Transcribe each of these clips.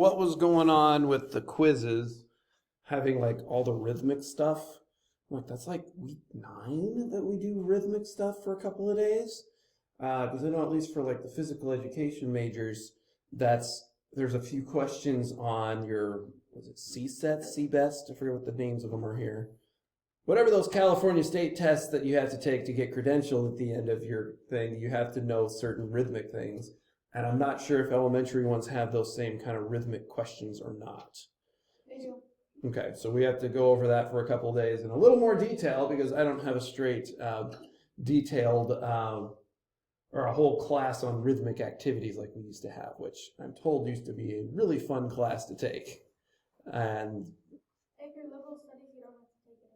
what was going on with the quizzes, having like all the rhythmic stuff. Like that's like week 9 that we do rhythmic stuff for a couple of days. Because I know at least for like the physical education majors, there's a few questions on your, was it CSET, CBEST? I forget what the names of them are here. Whatever those California state tests that you have to take to get credentialed at the end of your thing, you have to know certain rhythmic things. And I'm not sure if elementary ones have those same kind of rhythmic questions or not. They do. Okay, so we have to go over that for a couple of days in a little more detail because I don't have a straight detailed or a whole class on rhythmic activities like we used to have, which I'm told used to be a really fun class to take. And if you're liberal studies, you don't have to take it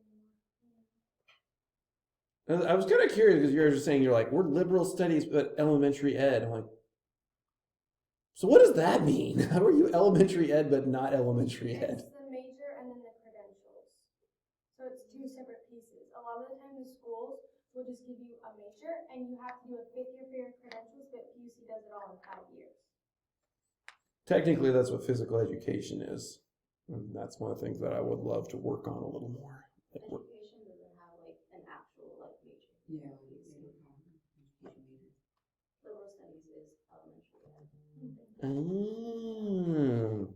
anymore. I was kind of curious because you were just saying you're like, we're liberal studies but elementary ed. I'm like, so what does that mean? How are you elementary ed but not elementary ed? It's the major and then the credentials. So it's 2 separate pieces. A lot of the time the schools will just give you a major and you have to do a 5th year for your credentials, but PUC does it all in 5 years. Technically, that's what physical education is. And that's one of the things that I would love to work on a little more. Education doesn't have like an actual like major. Yeah. Liberal studies is elementary ed. Mm.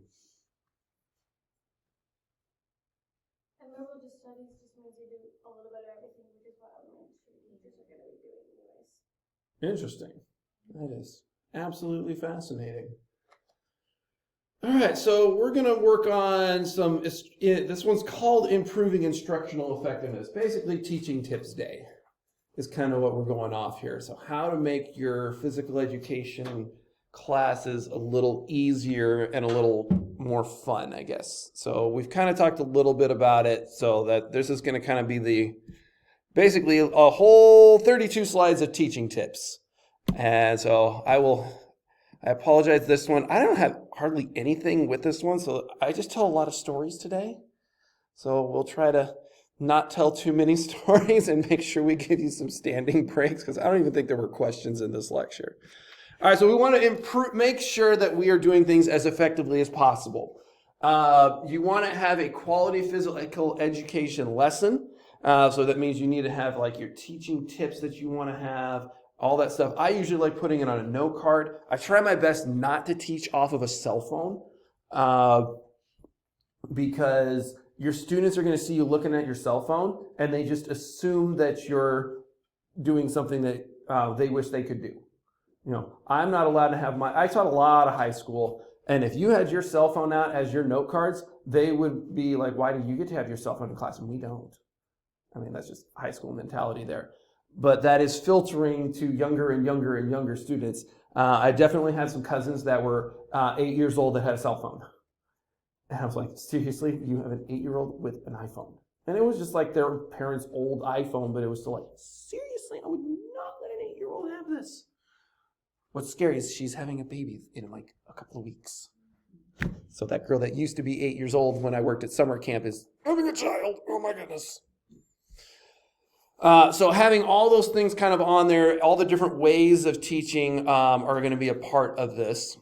And liberal studies just means you do a little bit of everything, which is what elementary teachers are going to be doing anyways. Interesting. That is absolutely fascinating. All right, so we're going to work on some, this one's called Improving Instructional Effectiveness. Basically, Teaching Tips Day is kind of what we're going off here. So how to make your physical education classes a little easier and a little more fun, I guess. So we've kind of talked a little bit about it, so that this is going to kind of be basically a whole 32 slides of teaching tips. And so I apologize this one. I don't have hardly anything with this one, so I just tell a lot of stories today. So we'll try to not tell too many stories and make sure we give you some standing breaks, because I don't even think there were questions in this lecture. All right, so we want to make sure that we are doing things as effectively as possible. You want to have a quality physical education lesson. So that means you need to have like your teaching tips that you want to have, all that stuff. I usually like putting it on a note card. I try my best not to teach off of a cell phone because your students are going to see you looking at your cell phone and they just assume that you're doing something that they wish they could do. You know, I'm not allowed to have I taught a lot of high school, and if you had your cell phone out as your note cards, they would be like, why do you get to have your cell phone in class and we don't? I mean, that's just high school mentality there. But that is filtering to younger and younger and younger students. I definitely had some cousins that were 8 years old that had a cell phone. And I was like, seriously, you have an 8-year-old with an iPhone? And it was just like their parents' old iPhone, but it was still like, seriously, I would not let an 8-year-old have this. What's scary is she's having a baby in like a couple of weeks. So that girl that used to be 8 years old when I worked at summer camp is having a child. Oh my goodness. So having all those things kind of on there, all the different ways of teaching are going to be a part of this.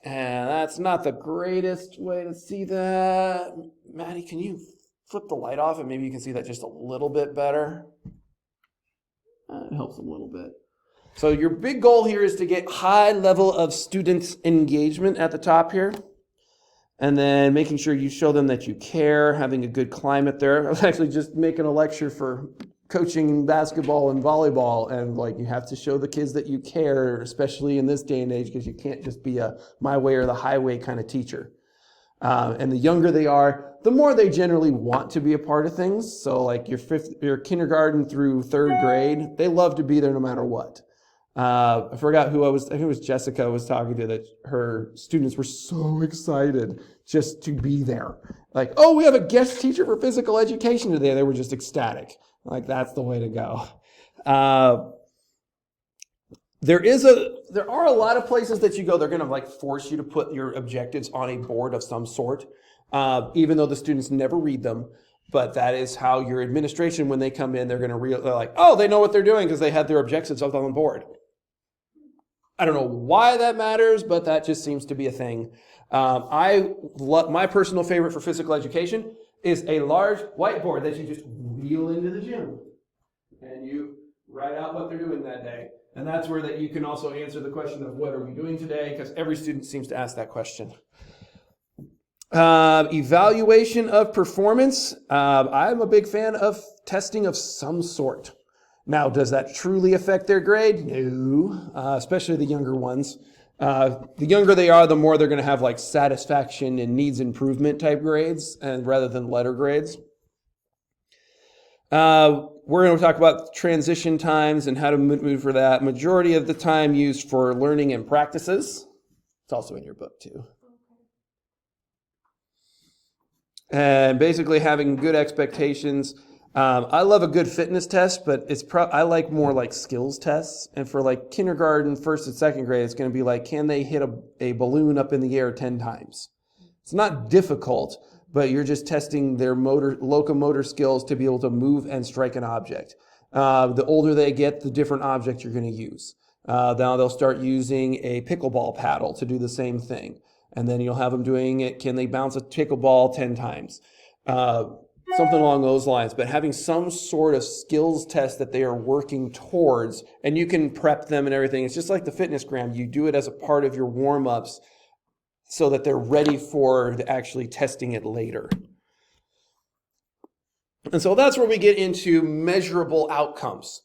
And that's not the greatest way to see that. Maddie, can you flip the light off and maybe you can see that just a little bit better? It helps a little bit. So your big goal here is to get high level of student engagement at the top here. And then making sure you show them that you care, having a good climate there. I was actually just making a lecture for coaching basketball and volleyball, and like you have to show the kids that you care, especially in this day and age, because you can't just be a my way or the highway kind of teacher. And the younger they are, the more they generally want to be a part of things. So like your kindergarten through 3rd grade, they love to be there no matter what. I forgot who I think it was Jessica I was talking to, that her students were so excited just to be there. Like, oh, we have a guest teacher for physical education today. They were just ecstatic. Like, that's the way to go. There are a lot of places that you go, they're going to like force you to put your objectives on a board of some sort, even though the students never read them. But that is how your administration, when they come in, they're like, oh, they know what they're doing because they had their objectives up on the board. I don't know why that matters, but that just seems to be a thing. My personal favorite for physical education is a large whiteboard that you just wheel into the gym. And you write out what they're doing that day. And that's where that you can also answer the question of what are we doing today, because every student seems to ask that question. Evaluation of performance. I'm a big fan of testing of some sort. Now, does that truly affect their grade? No, especially the younger ones. The younger they are, the more they're going to have like satisfaction and needs improvement type grades, and rather than letter grades. We're going to talk about transition times and how to move for that. Majority of the time used for learning and practices. It's also in your book too. And basically having good expectations. I love a good fitness test, but I like more like skills tests. And for like kindergarten, first and second grade, it's going to be like, can they hit a balloon up in the air 10 times? It's not difficult, but you're just testing their locomotor skills to be able to move and strike an object. The older they get, the different objects you're going to use. Now they'll start using a pickleball paddle to do the same thing. And then you'll have them doing it, can they bounce a pickleball 10 times? Something along those lines. But having some sort of skills test that they are working towards, and you can prep them and everything. It's just like the fitness gram. You do it as a part of your warm-ups so that they're ready for actually testing it later. And so that's where we get into measurable outcomes.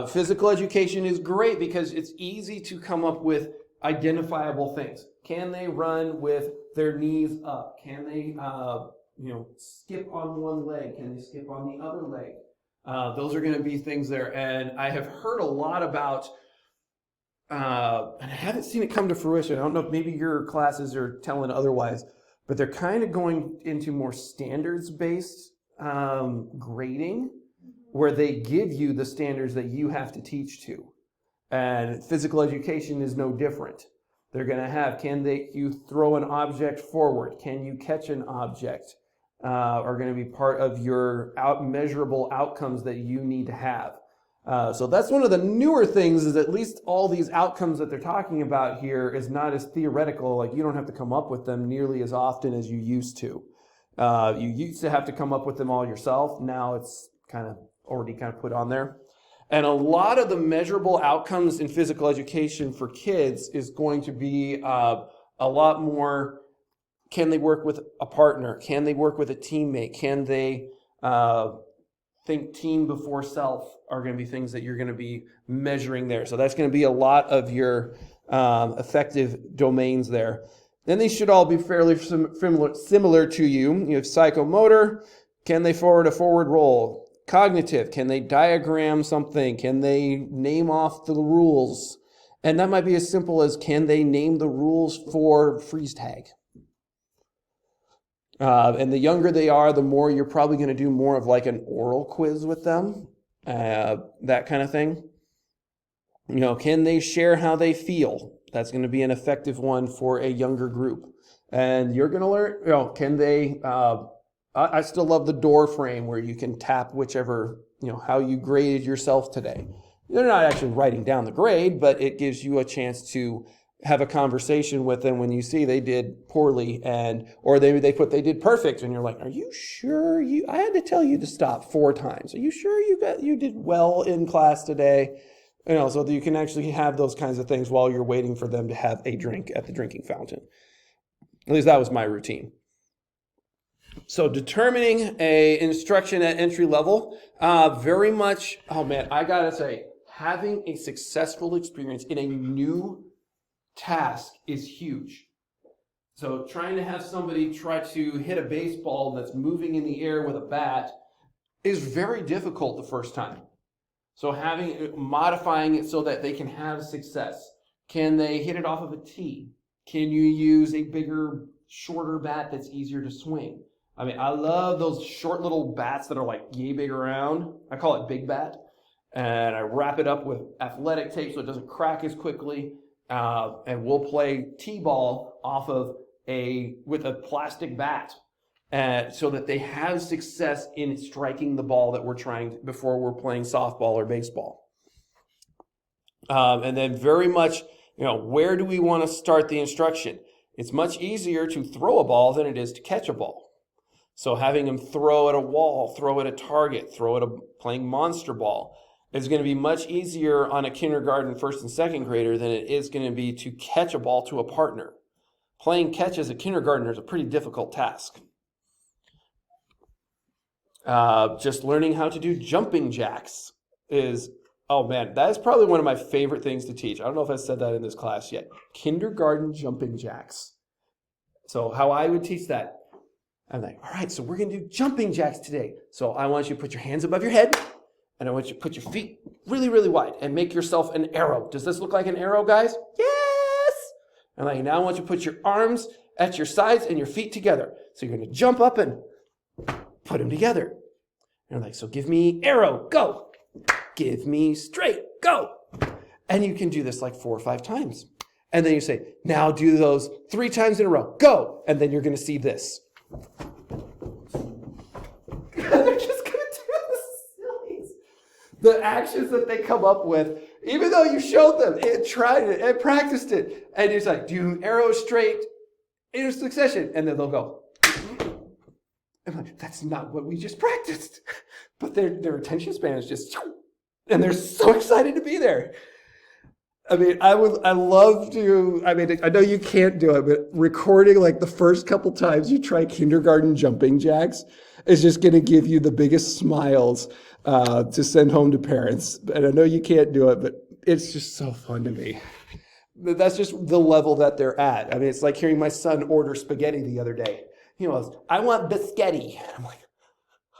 Physical education is great because it's easy to come up with identifiable things. Can they run with their knees up? Can they skip on one leg? Can they skip on the other leg? Those are going to be things there. And I have heard a lot about, and I haven't seen it come to fruition. I don't know if maybe your classes are telling otherwise, but they're kind of going into more standards-based grading, where they give you the standards that you have to teach to. And physical education is no different. They're going to have, you throw an object forward? Can you catch an object? Are going to be part of your measurable outcomes that you need to have. So that's one of the newer things, is at least all these outcomes that they're talking about here is not as theoretical. Like, you don't have to come up with them nearly as often as you used to. You used to have to come up with them all yourself. Now it's already put on there. And a lot of the measurable outcomes in physical education for kids is going to be a lot more, can they work with a partner? Can they work with a teammate? Can they think team before self are going to be things that you're going to be measuring there. So that's going to be a lot of your effective domains there. Then these should all be fairly similar to you. You have psychomotor. Can they forward a forward roll? Cognitive, can they diagram something? Can they name off the rules? And that might be as simple as, can they name the rules for freeze tag? And the younger they are, the more you're probably going to do more of like an oral quiz with them, that kind of thing. Can they share how they feel? That's going to be an effective one for a younger group. And you're going to learn, can they... I still love the door frame where you can tap whichever, how you graded yourself today. They're not actually writing down the grade, but it gives you a chance to have a conversation with them when you see they did poorly, or they put they did perfect, and you're like, are you sure I had to tell you to stop 4 times. Are you sure you did well in class today? So that you can actually have those kinds of things while you're waiting for them to have a drink at the drinking fountain. At least that was my routine. So determining a instruction at entry level, very much, I gotta say, having a successful experience in a new task is huge. So trying to have somebody try to hit a baseball that's moving in the air with a bat is very difficult the first time. So modifying it so that they can have success. Can they hit it off of a tee? Can you use a bigger, shorter bat that's easier to swing? I love those short little bats that are like yay big around. I call it Big Bat. And I wrap it up with athletic tape so it doesn't crack as quickly. And we'll play t-ball off of with a plastic bat. So that they have success in striking the ball that we're before we're playing softball or baseball. And then very much Where do we want to start the instruction? It's much easier to throw a ball than it is to catch a ball. So having him throw at a wall, throw at a target, throw at playing monster ball is going to be much easier on a kindergarten, first and second grader than it is going to be to catch a ball to a partner. Playing catch as a kindergartner is a pretty difficult task. Just learning how to do jumping jacks is, oh man, that is probably one of my favorite things to teach. I don't know if I said that in this class yet. Kindergarten jumping jacks. So how I would teach that, I'm like, all right, so we're going to do jumping jacks today. So I want you to put your hands above your head, and I want you to put your feet really, really wide and make yourself an arrow. Does this look like an arrow, guys? Yes! And like, now I want you to put your arms at your sides and your feet together. So you're going to jump up and put them together. And I'm like, so give me arrow, go. Give me straight, go. And you can do this like 4 or 5 times. And then you say, now do those 3 times in a row, go. And then you're going to see this. They're just going to do the sillies. The actions that they come up with, even though you showed them and tried it and practiced it. And you're like, do arrows straight in succession. And then they'll go. I'm like, that's not what we just practiced. But their attention span is just, and they're so excited to be there. I mean, I love to, I mean, I know you can't do it, but recording like the first couple times you try kindergarten jumping jacks is just going to give you the biggest smiles to send home to parents. And I know you can't do it, but it's just so fun to me. That's just the level that they're at. I mean, it's like hearing my son order spaghetti the other day. He goes, I want biscotti. I'm like,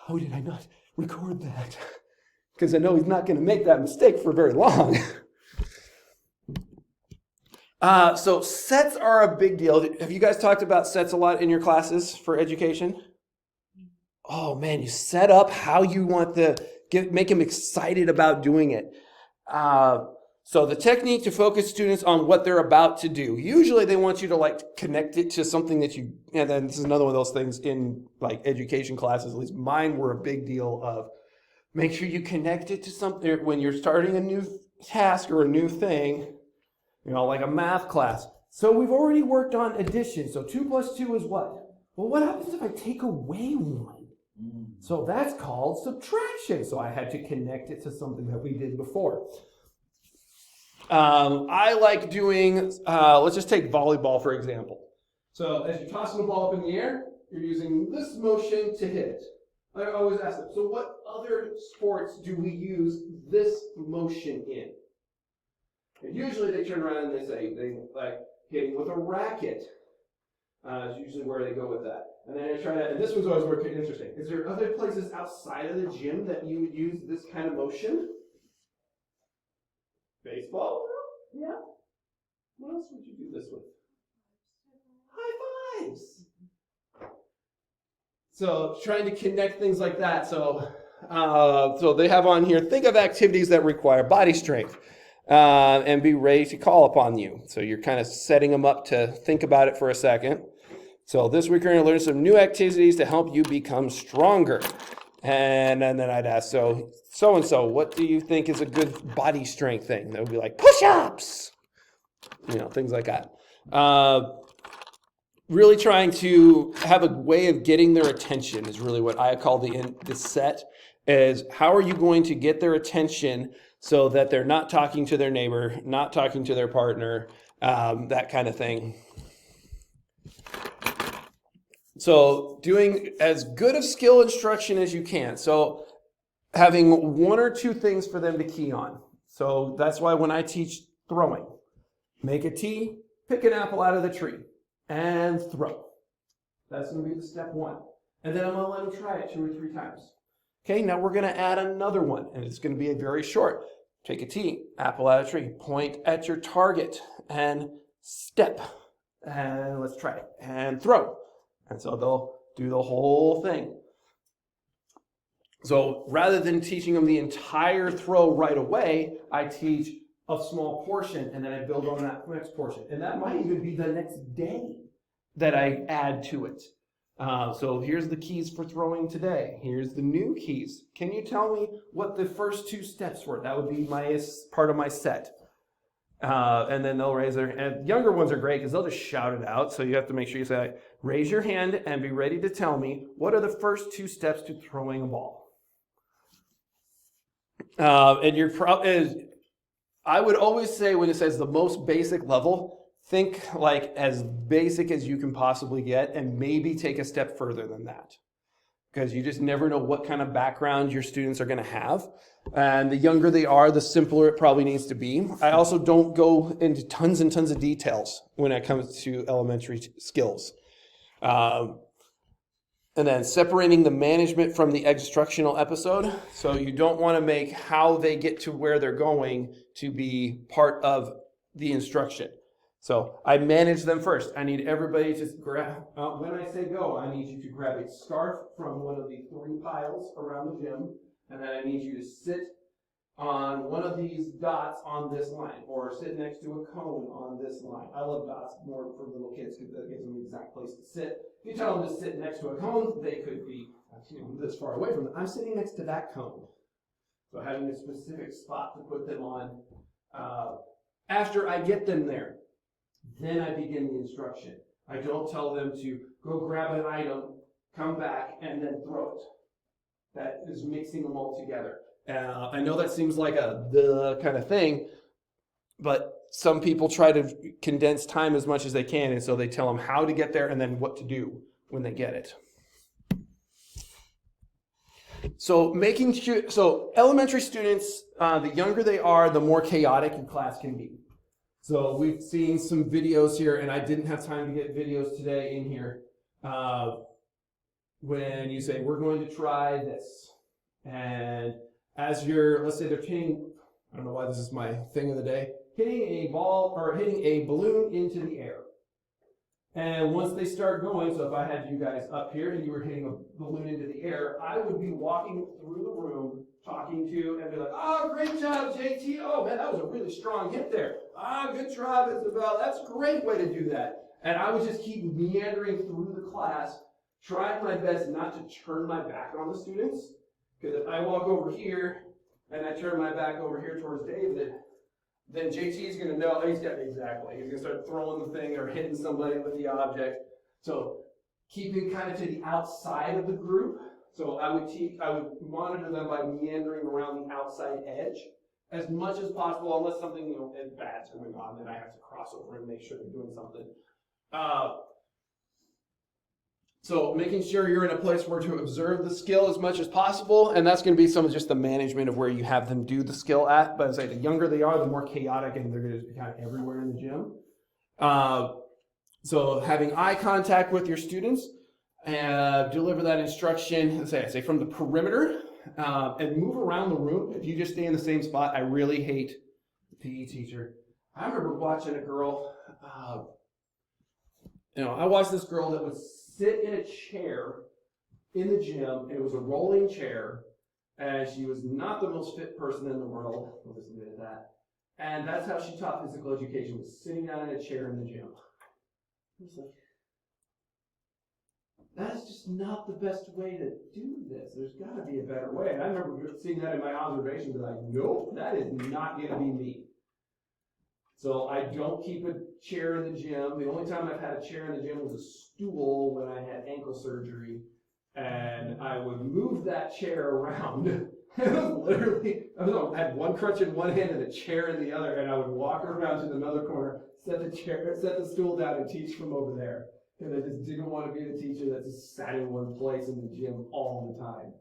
how did I not record that? Because I know he's not going to make that mistake for very long. So sets are a big deal. Have you guys talked about sets a lot in your classes for education? Oh man, you set up how you want to make them excited about doing it. So the technique to focus students on what they're about to do. Usually they want you to like connect it to something that you, and then this is another one of those things in like education classes, at least mine were a big deal of make sure you connect it to something when you're starting a new task or a new thing, like a math class. So we've already worked on addition. So 2 + 2 is what? Well, what happens if I take away 1? So that's called subtraction. So I had to connect it to something that we did before. I like doing, let's just take volleyball, for example. So as you're tossing the ball up in the air, you're using this motion to hit it. I always ask them, so what other sports do we use this motion in? And usually they turn around and they say, they like hitting with a racket. Is usually where they go with that. And then I try to, and this one's always working interesting. Is there other places outside of the gym that you would use this kind of motion? Baseball? Yeah. What else would you do this with? High fives. So trying to connect things like that. So they have on here, think of activities that require body strength and be ready to call upon you. So you're kind of setting them up to think about it for a second. So this week we're going to learn some new activities to help you become stronger. And then I'd ask, so-and-so, what do you think is a good body strength thing? That would be like push-ups, things like that. Really trying to have a way of getting their attention is really what I call the set, is how are you going to get their attention so that they're not talking to their neighbor, not talking to their partner, that kind of thing. So doing as good of skill instruction as you can. So having 1 or 2 things for them to key on. So that's why when I teach throwing, make a tee, pick an apple out of the tree, and throw. That's going to be the step 1. And then I'm going to let them try it 2 or 3 times. Okay, now we're going to add another one, and it's going to be a very short. Take a tee, apple out of tree, point at your target, and step. And let's try it, and throw. And so they'll do the whole thing. So rather than teaching them the entire throw right away, I teach a small portion and then I build on that next portion. And that might even be the next day that I add to it. So here's the keys for throwing today. Here's the new keys. Can you tell me what the first 2 steps were? That would be my part of my set. And then they'll raise their hand. Younger ones are great because they'll just shout it out. So you have to make sure you say, raise your hand and be ready to tell me what are the first 2 steps to throwing a ball. I would always say when it says the most basic level, think like as basic as you can possibly get and maybe take a step further than that. Because you just never know what kind of background your students are going to have. And the younger they are, the simpler it probably needs to be. I also don't go into tons and tons of details when it comes to elementary skills. And then separating the management from the instructional episode. So you don't want to make how they get to where they're going to be part of the instruction. So I manage them first. I need everybody to grab, when I say go, I need you to grab a scarf from one of the 3 piles around the gym. And then I need you to sit on one of these dots on this line, or sit next to a cone on this line. I love dots more for little kids because that gives them the exact place to sit. If you tell them to sit next to a cone, they could be this far away from it. I'm sitting next to that cone. So having a specific spot to put them on. After I get them there, then I begin the instruction. I don't tell them to go grab an item, come back, and then throw it. That is mixing them all together. I know that seems like the kind of thing, but some people try to condense time as much as they can, and so they tell them how to get there and then what to do when they get it. So elementary students, the younger they are, the more chaotic your class can be. So we've seen some videos here, and I didn't have time to get videos today in here. When you say, we're going to try this, and as let's say they're hitting, I don't know why this is my thing of the day, hitting a ball or hitting a balloon into the air. And once they start going, so if I had you guys up here and you were hitting a balloon into the air, I would be walking through the room, talking to, and be like, oh, great job, JT. Oh, man, that was a really strong hit there. Ah, good job, Isabel. That's a great way to do that. And I would just keep meandering through the class, trying my best not to turn my back on the students. Because if I walk over here and I turn my back over here towards David, then JT is going to know, he's going to start throwing the thing or hitting somebody with the object. So keeping kind of to the outside of the group. So I would monitor them by meandering around the outside edge as much as possible, unless something bad's going on, then I have to cross over and make sure they're doing something. So making sure you're in a place where to observe the skill as much as possible, and that's going to be some of just the management of where you have them do the skill at. But as I say, the younger they are, the more chaotic, and they're going to be kind of everywhere in the gym. So having eye contact with your students, deliver that instruction, I say from the perimeter, and move around the room. If you just stay in the same spot, I really hate the PE teacher. I remember watching a girl, I watched this girl that would sit in a chair in the gym, and it was a rolling chair, and she was not the most fit person in the world, I'll just admit that. And that's how she taught physical education, was sitting down in a chair in the gym. I was like, that's just not the best way to do this. There's got to be a better way. And I remember seeing that in my observations, and like, nope, that is not going to be me. So I don't keep a chair in the gym. The only time I've had a chair in the gym was a stool when I had ankle surgery. And I would move that chair around. It was literally, I had one crutch in one hand and a chair in the other, and I would walk around to another corner, set the stool down, and teach from over there. Because I just didn't want to be the teacher that just sat in one place in the gym all the time.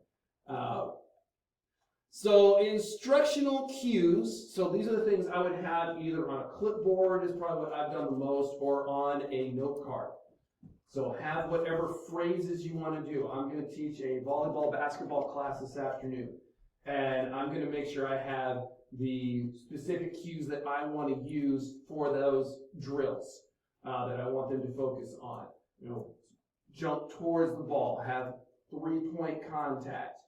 So instructional cues, so these are the things I would have either on a clipboard, is probably what I've done the most, or on a note card. So have whatever phrases you want to do. I'm going to teach a volleyball, basketball class this afternoon, and I'm going to make sure I have the specific cues that I want to use for those drills that I want them to focus on. Jump towards the ball, have 3-point contact.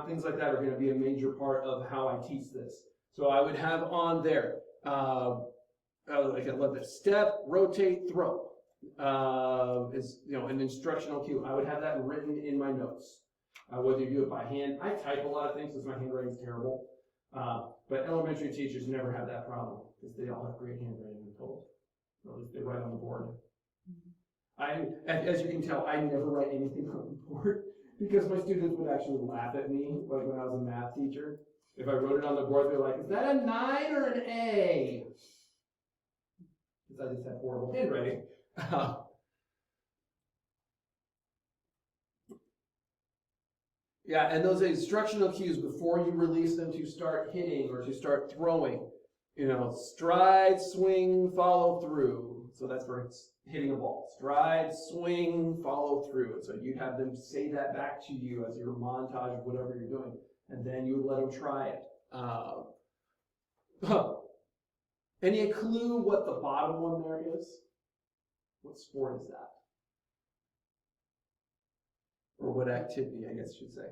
Things like that are going to be a major part of how I teach this. So I would have on there, like I love this, step, rotate, throw. Is an instructional cue. I would have that written in my notes. Whether you do it by hand, I type a lot of things because my handwriting is terrible. But elementary teachers never have that problem because they all have great handwriting, I'm told. Or at least they write on the board. As you can tell, I never write anything on the board because my students would actually laugh at me, like when I was a math teacher. If I wrote it on the board, they're like, "Is that a 9 or an A?" Because I just have horrible handwriting. Yeah, and those instructional cues before you release them to start hitting or to start throwing, stride, swing, follow through. So that's for hitting a ball. Stride, swing, follow through. And so you'd have them say that back to you as your montage of whatever you're doing. And then you would let them try it. Any clue what the bottom one there is? What sport is that? Or what activity, I guess you should say.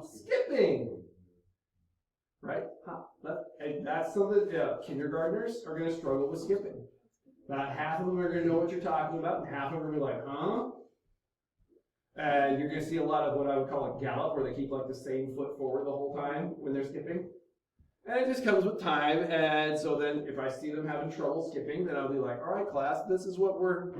Skipping! Right? And that's something kindergartners are going to struggle with skipping. About half of them are going to know what you're talking about, and half of them are going to be like, huh? And you're going to see a lot of what I would call a gallop, where they keep like the same foot forward the whole time when they're skipping. And it just comes with time, and so then if I see them having trouble skipping, then I'll be like, all right, class, this is what we're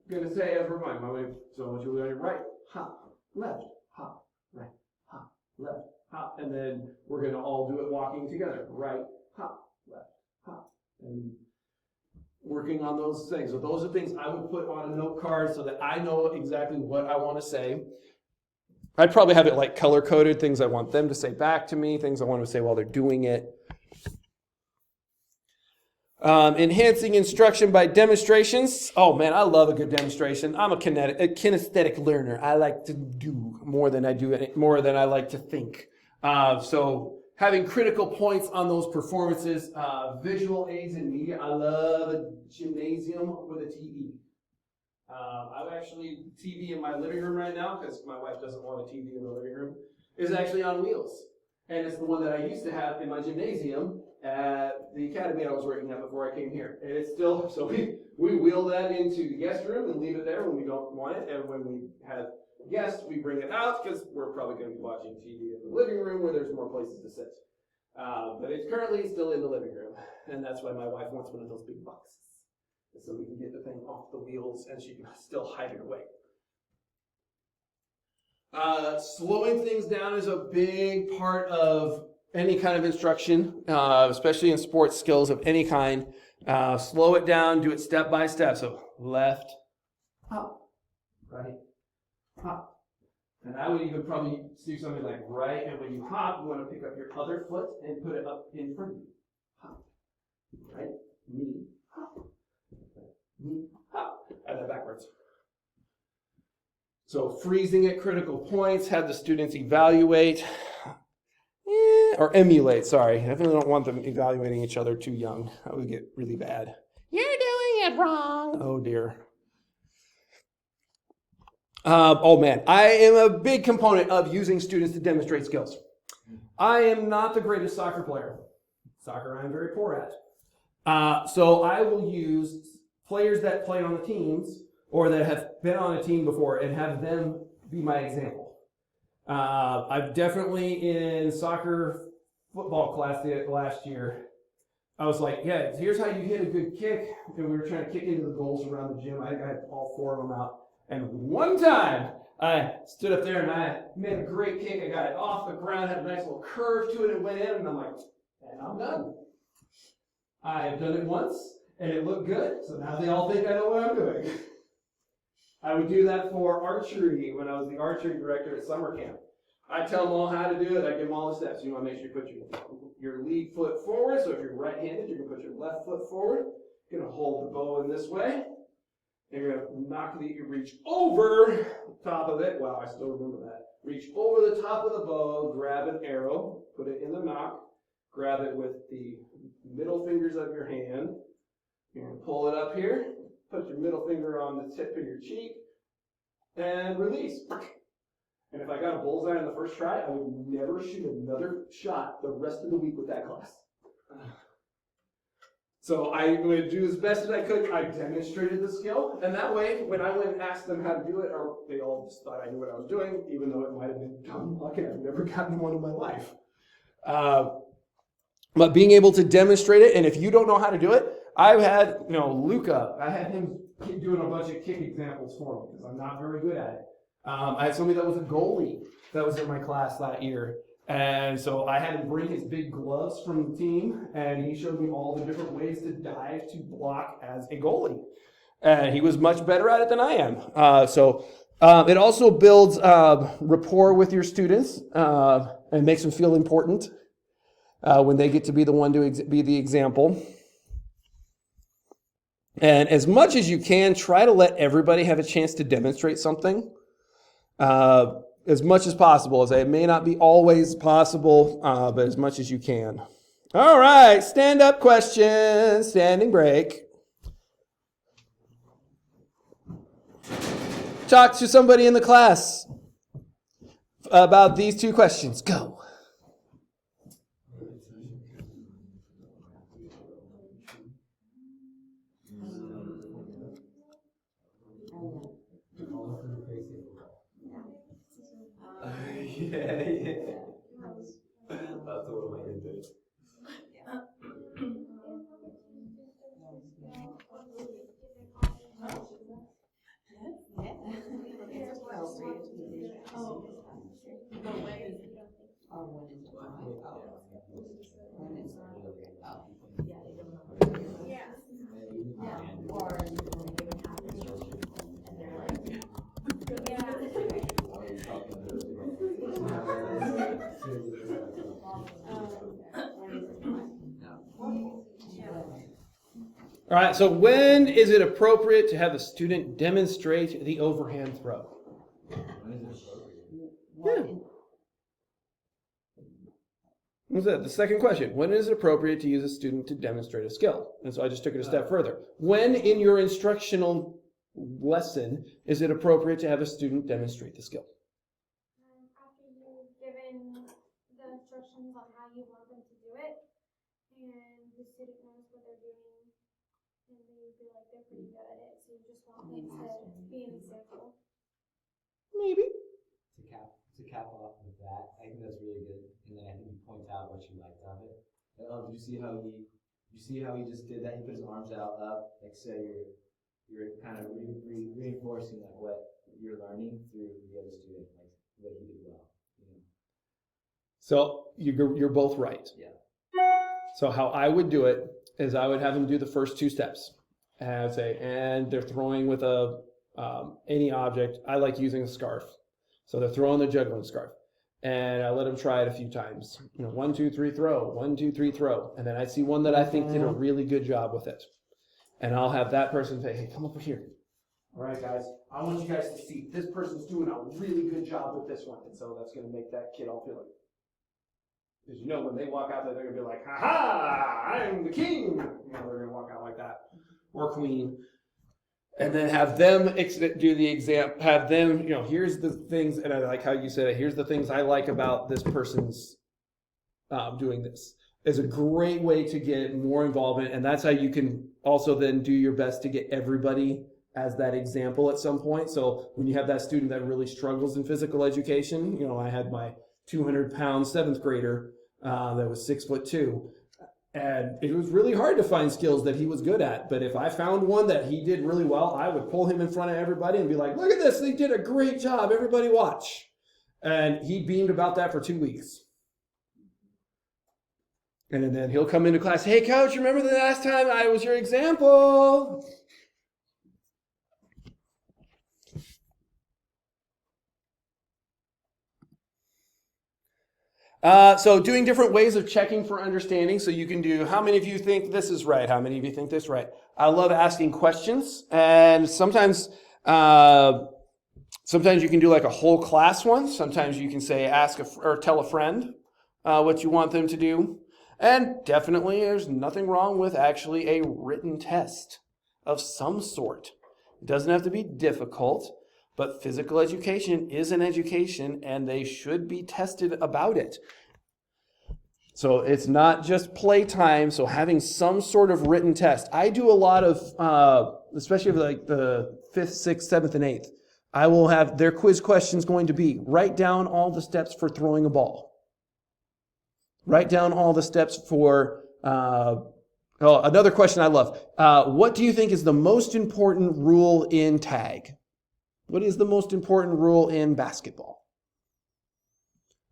going to say as we're going. So what you're going to right, hop, left, hop, right, hop, left, hop. And then we're going to all do it walking together. Right, hop, left, hop. And working on those things. So those are things I would put on a note card so that I know exactly what I want to say. I'd probably have it like color-coded, things I want them to say back to me, things I want them to say while they're doing it. Enhancing instruction by demonstrations. Oh man, I love a good demonstration. I'm a kinesthetic learner. I like to do more than I like to think. So having critical points on those performances, visual aids in media. I love a gymnasium with a TV. I'm actually TV in my living room right now because my wife doesn't want a TV in the living room. Is actually on wheels, and it's the one that I used to have in my gymnasium at the academy I was working at before I came here. And it's still, so we wheel that into the guest room and leave it there when we don't want it. And when we have guests, we bring it out because we're probably going to be watching TV in the living room where there's more places to sit. But it's currently still in the living room. And that's why my wife wants one of those big boxes. So we can get the thing off the wheels and she can still hide it away. Slowing things down is a big part of any kind of instruction, especially in sports skills of any kind. Slow it down, do it step by step. So left, hop, right, hop. And I would even probably do something like right, and when you hop, you want to pick up your other foot and put it up in front of you. Hop, right, knee, hop, knee, hop. Add that backwards. So freezing at critical points, have the students evaluate. Or emulate, sorry. I definitely don't want them evaluating each other too young. That would get really bad. You're doing it wrong. Oh, dear. Oh, man. I am a big component of using students to demonstrate skills. I am not the greatest soccer player. Soccer I'm very poor at. So I will use players that play on the teams or that have been on a team before and have them be my example. I've definitely in soccer football class last year, I was like, yeah, here's how you hit a good kick. And we were trying to kick into the goals around the gym. I think I had all 4 of them out. And one time I stood up there and I made a great kick. I got it off the ground, had a nice little curve to it and went in. And I'm like, and I'm done. I have done it once and it looked good. So now they all think I know what I'm doing. I would do that for archery when I was the archery director at summer camp. I tell them all how to do it. I give them all the steps. You want to make sure you put your lead foot forward. So if you're right-handed, you're going to put your left foot forward. You're going to hold the bow in this way. And you're going to reach over the top of it. Wow, I still remember that. Reach over the top of the bow, grab an arrow, put it in the nock, grab it with the middle fingers of your hand. You're going to pull it up here. Put your middle finger on the tip of your cheek and release. And if I got a bullseye on the first try, I would never shoot another shot the rest of the week with that class. So I would do as best as I could. I demonstrated the skill. And that way, when I went and asked them how to do it, or they all just thought I knew what I was doing, even though it might have been dumb luck and I've never gotten one in my life. But being able to demonstrate it, and if you don't know how to do it, I've had, Luca, I had him doing a bunch of kick examples for me because I'm not very good at it. I had somebody that was a goalie that was in my class that year. And so I had him bring his big gloves from the team, and he showed me all the different ways to dive to block as a goalie. And he was much better at it than I am. It also builds rapport with your students and makes them feel important when they get to be the one to be the example. And as much as you can, try to let everybody have a chance to demonstrate something as much as possible. As it may not be always possible, but as much as you can. All right, stand-up questions, standing break. Talk to somebody in the class about these two questions. Go. Yeah. That's what my kid did. All right, so when is it appropriate to have a student demonstrate the overhand throw? Yeah. What's that? The second question. When is it appropriate to use a student to demonstrate a skill? And so I just took it a step further. When in your instructional lesson is it appropriate to have a student demonstrate the skill? After you've given the instructions on how you want them to do it, and the student knows what they're doing, and they feel like they're pretty good at it, so you just want them to be an example. Maybe. To cap off with that, I think that's really good. And then I think you point out what you liked of it. Did you see how he just did that? He put his arms out up, like so you're kind of reinforcing like what you're learning through the other student, like what he did well. You know? So you're both right. Yeah. So how I would do it is I would have them do the first two steps. And I would say, and they're throwing with any object. I like using a scarf. So they're throwing the juggling scarf. And I let them try it a few times. 1, 2, 3, throw. 1, 2, 3, throw. And then I see one that I think did a really good job with it. And I'll have that person say, hey, come over here. All right, guys, I want you guys to see this person's doing a really good job with this one. And so that's going to make that kid all feel like, because when they walk out there, they're going to be like, ha-ha, I'm the king. They're going to walk out like that. Or queen. And then have them do the exam, have them, here's the things, and I like how you said it, here's the things I like about this person's doing this. It's a great way to get more involvement, and that's how you can also then do your best to get everybody as that example at some point. So when you have that student that really struggles in physical education, I had my 200-pound 7th grader that was 6'2". And it was really hard to find skills that he was good at. But if I found one that he did really well, I would pull him in front of everybody and be like, look at this, they did a great job, everybody watch. And he beamed about that for 2 weeks. And then he'll come into class, hey coach, remember the last time I was your example? So doing different ways of checking for understanding. So you can do, how many of you think this is right? How many of you think this is right? I love asking questions. And sometimes you can do like a whole class one. Sometimes you can say, or tell a friend what you want them to do. And definitely there's nothing wrong with actually a written test of some sort. It doesn't have to be difficult. But physical education is an education, and they should be tested about it. So it's not just playtime, so having some sort of written test. I do a lot of, especially like the 5th, 6th, 7th, and 8th, I will have their quiz questions going to be, write down all the steps for throwing a ball. Write down all the steps for, another question I love. What do you think is the most important rule in tag? What is the most important rule in basketball?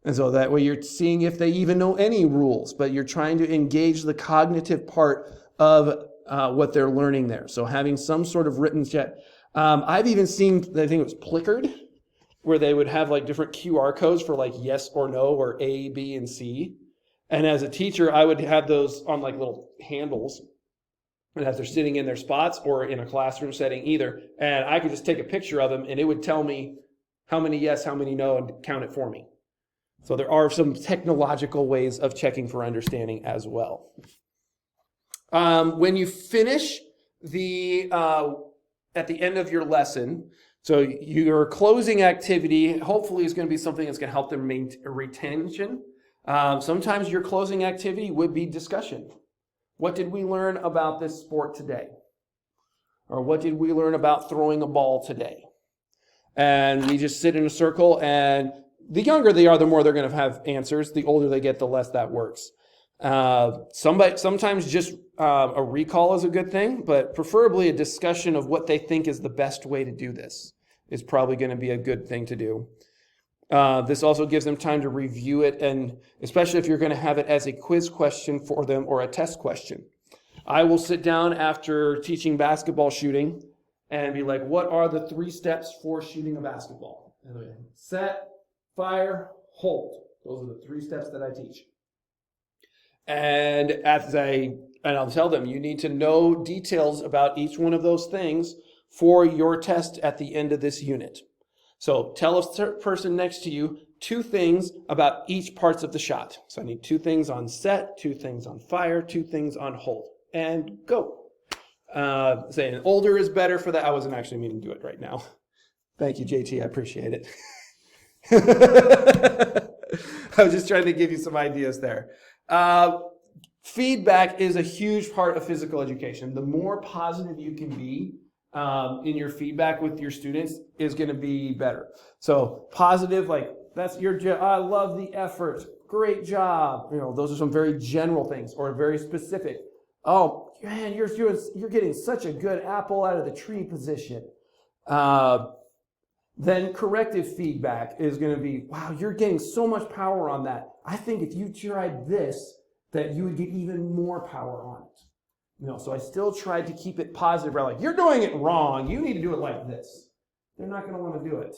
And so that way you're seeing if they even know any rules, but you're trying to engage the cognitive part of what they're learning there. So having some sort of written check. I've even seen, I think it was Plickard, where they would have like different QR codes for like yes or no or A, B, and C. And as a teacher, I would have those on like little handles, and as they're sitting in their spots or in a classroom setting either. And I could just take a picture of them and it would tell me how many yes, how many no, and count it for me. So there are some technological ways of checking for understanding as well. When you finish at the end of your lesson, so your closing activity hopefully is going to be something that's going to help them maintain retention. Sometimes your closing activity would be discussion. What did we learn about this sport today? Or what did we learn about throwing a ball today? And we just sit in a circle, and the younger they are, the more they're going to have answers. The older they get, the less that works. Sometimes just a recall is a good thing, but preferably a discussion of what they think is the best way to do this is probably going to be a good thing to do. This also gives them time to review it, and especially if you're going to have it as a quiz question for them or a test question. I will sit down after teaching basketball shooting and be like, what are the 3 steps for shooting a basketball? And set, fire, hold. Those are the 3 steps that I teach. And I'll tell them, you need to know details about each one of those things for your test at the end of this unit. So tell a person next to you 2 things about each parts of the shot. So I need 2 things on set, 2 things on fire, 2 things on hold, and go. Saying older is better for that. I wasn't actually meaning to do it right now. Thank you, JT. I appreciate it. I was just trying to give you some ideas there. Feedback is a huge part of physical education. The more positive you can be in your feedback with your students is going to be better. So positive, like that's your job. I love the effort. Great job. Those are some very general things, or very specific. Oh man, you're getting such a good apple out of the tree position. Then corrective feedback is going to be, wow, you're getting so much power on that. I think if you tried this, that you would get even more power on it. So I still tried to keep it positive. Right? Like, you're doing it wrong. You need to do it like this. They're not going to want to do it.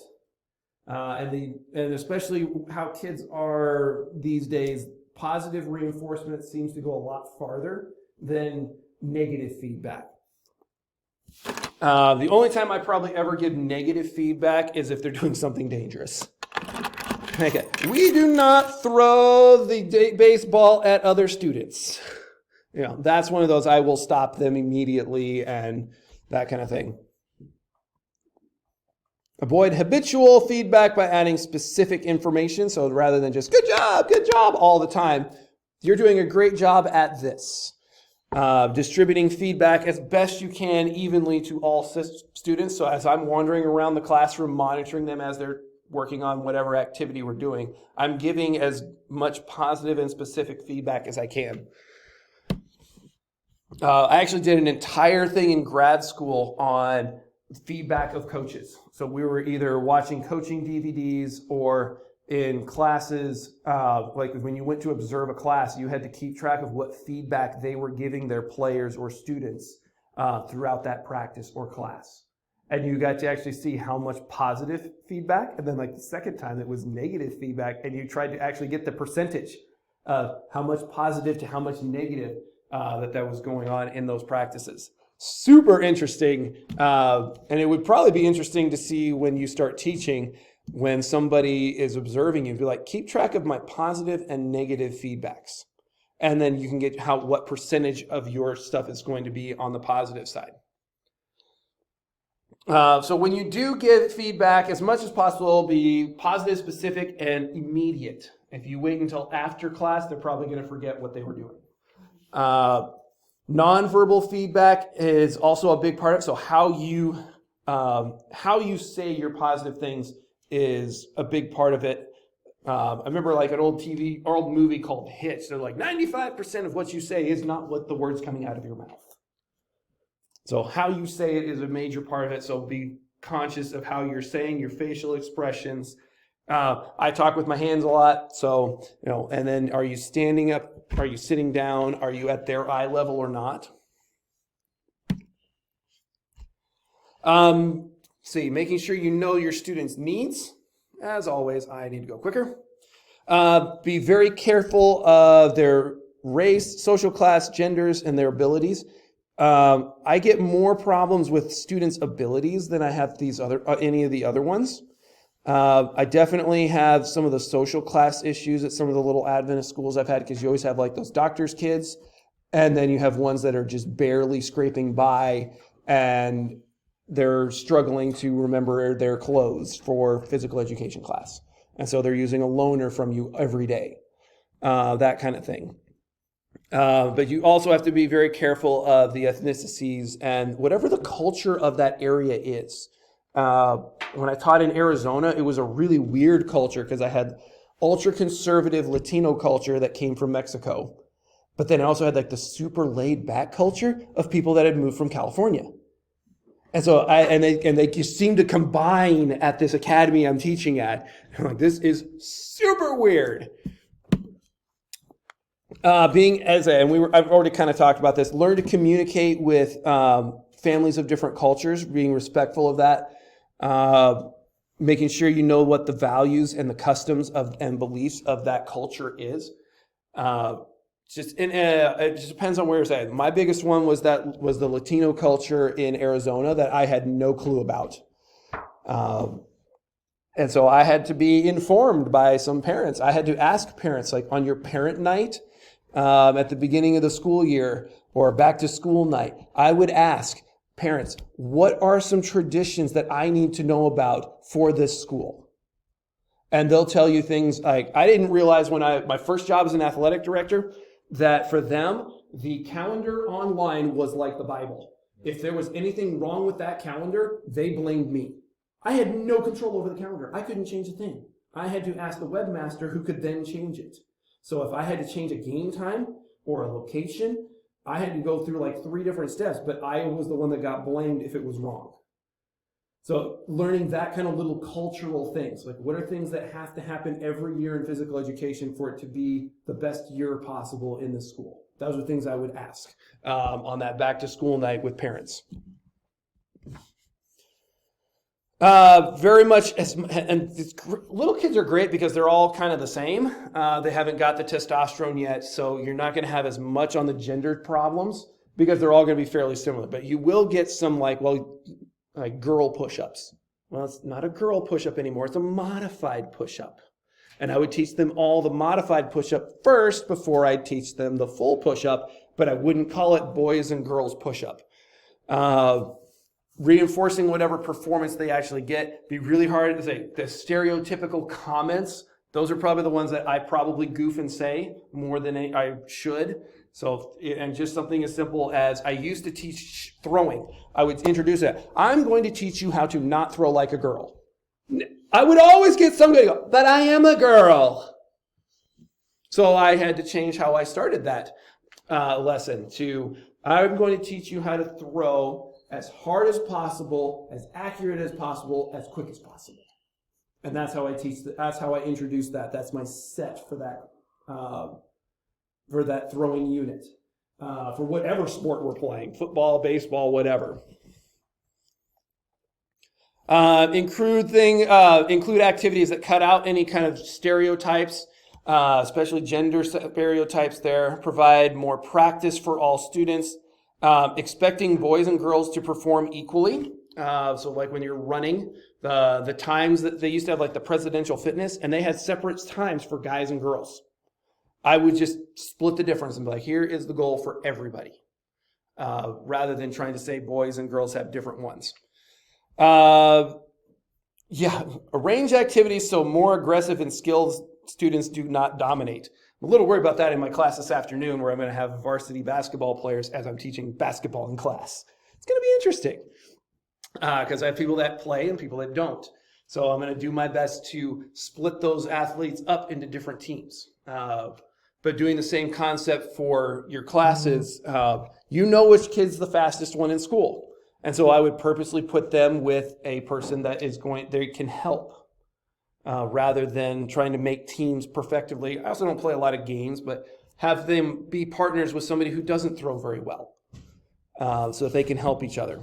And especially how kids are these days, positive reinforcement seems to go a lot farther than negative feedback. The only time I probably ever give negative feedback is if they're doing something dangerous. Okay. We do not throw the baseball at other students. That's one of those I will stop them immediately and that kind of thing. Avoid habitual feedback by adding specific information. So rather than just good job all the time, you're doing a great job at this. Distributing feedback as best you can evenly to all students. So as I'm wandering around the classroom, monitoring them as they're working on whatever activity we're doing, I'm giving as much positive and specific feedback as I can. I actually did an entire thing in grad school on feedback of coaches. So we were either watching coaching DVDs or in classes, like when you went to observe a class, you had to keep track of what feedback they were giving their players or students throughout that practice or class. And you got to actually see how much positive feedback, and then like the second time it was negative feedback, and you tried to actually get the percentage of how much positive to how much negative that was going on in those practices. Super interesting, and it would probably be interesting to see when you start teaching, when somebody is observing you, be like, keep track of my positive and negative feedbacks. And then you can get what percentage of your stuff is going to be on the positive side. So when you do give feedback, as much as possible, be positive, specific, and immediate. If you wait until after class, they're probably going to forget what they were doing. Nonverbal feedback is also a big part of it. So how you say your positive things is a big part of it. I remember like an old movie called Hitch. They're like 95% of what you say is not what the words coming out of your mouth. So how you say it is a major part of it. So be conscious of how you're saying your facial expressions. I talk with my hands a lot. So, and then are you standing up? Are you sitting down? Are you at their eye level or not? Making sure you know your students' needs. As always, I need to go quicker. Be very careful of their race, social class, genders, and their abilities. I get more problems with students' abilities than I have any of the other ones. I definitely have some of the social class issues at some of the little Adventist schools I've had, because you always have like those doctor's kids, and then you have ones that are just barely scraping by, and they're struggling to remember their clothes for physical education class. And so they're using a loaner from you every day, that kind of thing. But you also have to be very careful of the ethnicities and whatever the culture of that area is. When I taught in Arizona, it was a really weird culture because I had ultra-conservative Latino culture that came from Mexico. But then I also had like the super laid-back culture of people that had moved from California. And so they just seem to combine at this academy I'm teaching at. I'm like, this is super weird. I've already kind of talked about this. Learn to communicate with families of different cultures, being respectful of that. Making sure you know what the values and the customs and beliefs of that culture is. It just depends on where it's at. My biggest one was the Latino culture in Arizona that I had no clue about. And so I had to be informed by some parents. I had to ask parents, like on your parent night, at the beginning of the school year or back to school night, I would ask parents, what are some traditions that I need to know about for this school? And they'll tell you things like, I didn't realize when my first job as an athletic director, that for them, the calendar online was like the Bible. If there was anything wrong with that calendar, they blamed me. I had no control over the calendar. I couldn't change a thing. I had to ask the webmaster, who could then change it. So if I had to change a game time or a location, I had to go through like 3 different steps, but I was the one that got blamed if it was wrong. So learning that kind of little cultural things, like what are things that have to happen every year in physical education for it to be the best year possible in the school. Those are things I would ask on that back to school night with parents. Very much, little kids are great because they're all kind of the same. They haven't got the testosterone yet, so you're not going to have as much on the gendered problems because they're all going to be fairly similar. But you will get some like girl push-ups. Well, it's not a girl push-up anymore. It's a modified push-up. And I would teach them all the modified push-up first before I'd teach them the full push-up, but I wouldn't call it boys and girls push-up. Reinforcing whatever performance they actually get. Be really hard to say. The stereotypical comments, those are probably the ones that I probably goof and say more than I should. So, and just something as simple as I used to teach throwing. I would introduce it. I'm going to teach you how to not throw like a girl. I would always get somebody to go, but I am a girl. So I had to change how I started that lesson to, I'm going to teach you how to throw as hard as possible, as accurate as possible, as quick as possible. And that's how I teach, that's how I introduce that. That's my set for that throwing unit, for whatever sport we're playing, football, baseball, whatever. Include activities that cut out any kind of stereotypes, especially gender stereotypes there. Provide more practice for all students. Expecting boys and girls to perform equally. So like when you're running, the times that they used to have like the presidential fitness, and they had separate times for guys and girls. I would just split the difference and be like, here is the goal for everybody, rather than trying to say boys and girls have different ones. Arrange activities so more aggressive and skilled students do not dominate. I'm a little worried about that in my class this afternoon, where I'm going to have varsity basketball players as I'm teaching basketball in class. It's going to be interesting because I have people that play and people that don't. So I'm going to do my best to split those athletes up into different teams. But doing the same concept for your classes, you know which kid's the fastest one in school. And so I would purposely put them with a person that they can help rather than trying to make teams perfectively. I also don't play a lot of games, but have them be partners with somebody who doesn't throw very well so that they can help each other.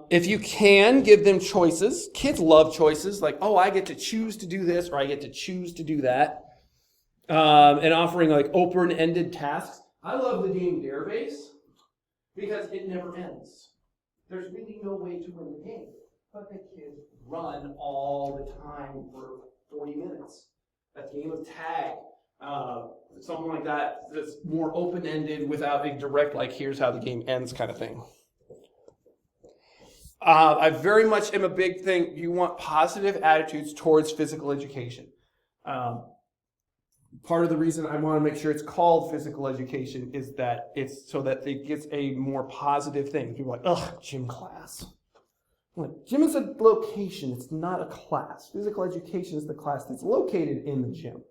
If you can, give them choices. Kids love choices, like, oh, I get to choose to do this or I get to choose to do that. And offering like open-ended tasks. I love the game Dare Base because it never ends. There's really no way to win the game, but the kids run all the time for 40 minutes. A game of tag, something like that that's more open-ended without a direct, like, here's how the game ends kind of thing. I very much am a big thing. You want positive attitudes towards physical education. Part of the reason I want to make sure it's called physical education is that it's so that it gets a more positive thing. People are like, ugh, gym class. I'm like, gym is a location, it's not a class. Physical education is the class that's located in the gym.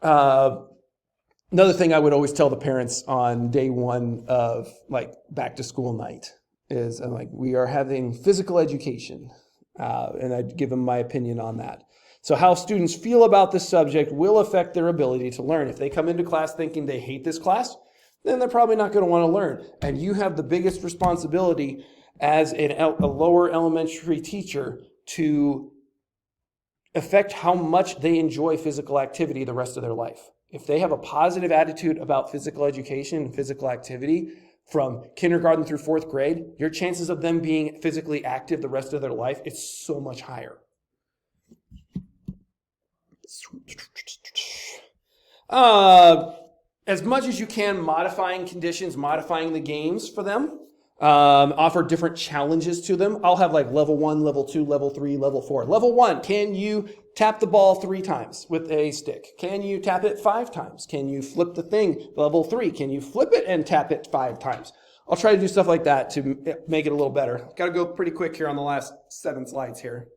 Another thing I would always tell the parents on day one of like back to school night is I'm like, we are having physical education. And I'd give them my opinion on that. So how students feel about this subject will affect their ability to learn. If they come into class thinking they hate this class, then they're probably not going to want to learn. And you have the biggest responsibility as a lower elementary teacher to affect how much they enjoy physical activity the rest of their life. If they have a positive attitude about physical education and physical activity from kindergarten through 4th grade, your chances of them being physically active the rest of their life is so much higher. As much as you can, modifying conditions, modifying the games for them, offer different challenges to them. I'll have like level 1, level 2, level 3, level 4. Level 1, can you tap the ball 3 times with a stick? Can you tap it 5 times? Can you flip the thing? Level 3, can you flip it and tap it 5 times? I'll try to do stuff like that to make it a little better. Got to go pretty quick here on the last 7 slides here.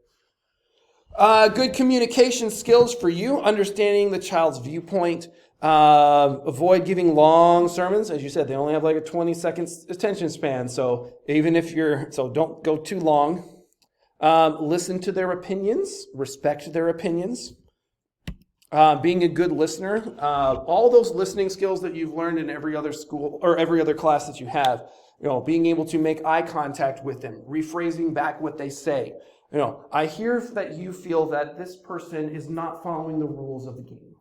Good communication skills for you, understanding the child's viewpoint. Avoid giving long sermons. As you said, they only have like a 20-second attention span. So don't go too long. Listen to their opinions, respect their opinions. Being a good listener. All those listening skills that you've learned in every other school or every other class that you have. Being able to make eye contact with them, rephrasing back what they say. I hear that you feel that this person is not following the rules of the game.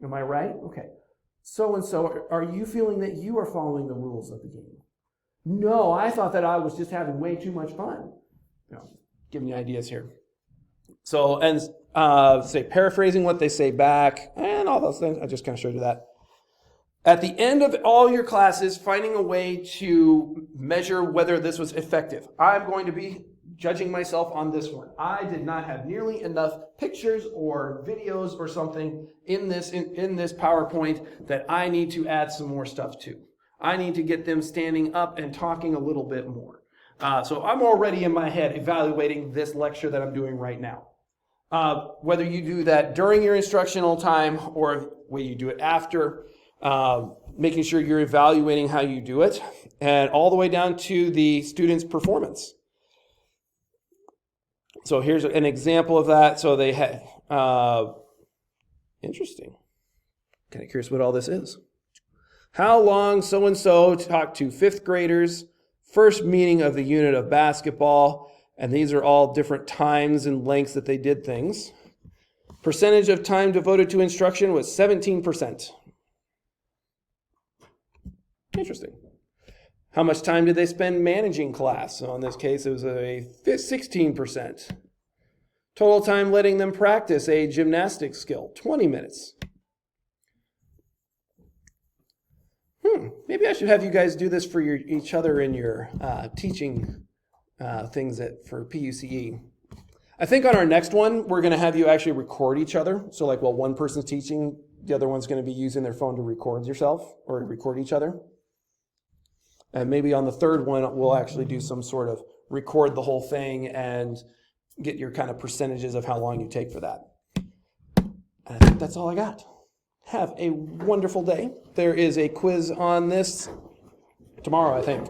Am I right? Okay. So-and-so, are you feeling that you are following the rules of the game? No, I thought that I was just having way too much fun. Giving you ideas here. So, and paraphrasing what they say back, and all those things. I just kind of showed you that. At the end of all your classes, finding a way to measure whether this was effective. I'm going to be judging myself on this one. I did not have nearly enough pictures or videos or something in this PowerPoint that I need to add some more stuff to. I need to get them standing up and talking a little bit more. So I'm already in my head evaluating this lecture that I'm doing right now. Whether you do that during your instructional time or whether you do it after, making sure you're evaluating how you do it, and all the way down to the student's performance. So here's an example of that. So they had, interesting. Kind of curious what all this is. How long so-and-so talked to 5th graders, first meeting of the unit of basketball, and these are all different times and lengths that they did things. Percentage of time devoted to instruction was 17%. Interesting. How much time did they spend managing class? So in this case, it was a 16%. Total time letting them practice a gymnastics skill, 20 minutes. Maybe I should have you guys do this for each other in your teaching things for PUCE. I think on our next one, we're going to have you actually record each other. So like while one person's teaching, the other one's going to be using their phone to record yourself or record each other. And maybe on the third one, we'll actually do some sort of record the whole thing and get your kind of percentages of how long you take for that. And I think that's all I got. Have a wonderful day. There is a quiz on this tomorrow, I think.